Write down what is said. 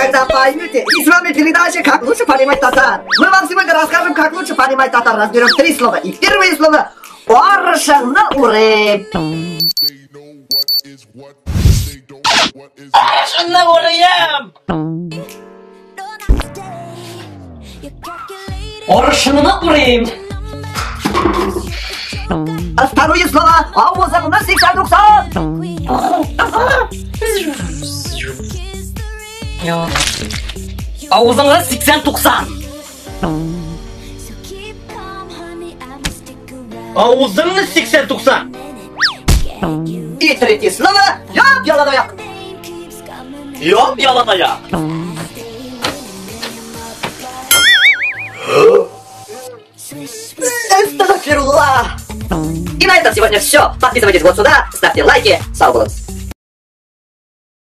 Когда поймете, и с вами передача «Как лучше понимать татар». Мы вам сегодня расскажем, как лучше понимать татар. Разберем 3 слова. И первое слово «Оршанна уре». Оршанна уреем! Оршанна уреем! А второе слово «Аузом на 60-90». Аузыңа 80-90. Аузыңа 80-90. И третье слово «Яп-яланояк». Яп-яланояк. Эстагфируллах. И на этом сегодня все. Подписывайтесь вот сюда, ставьте лайки. Сау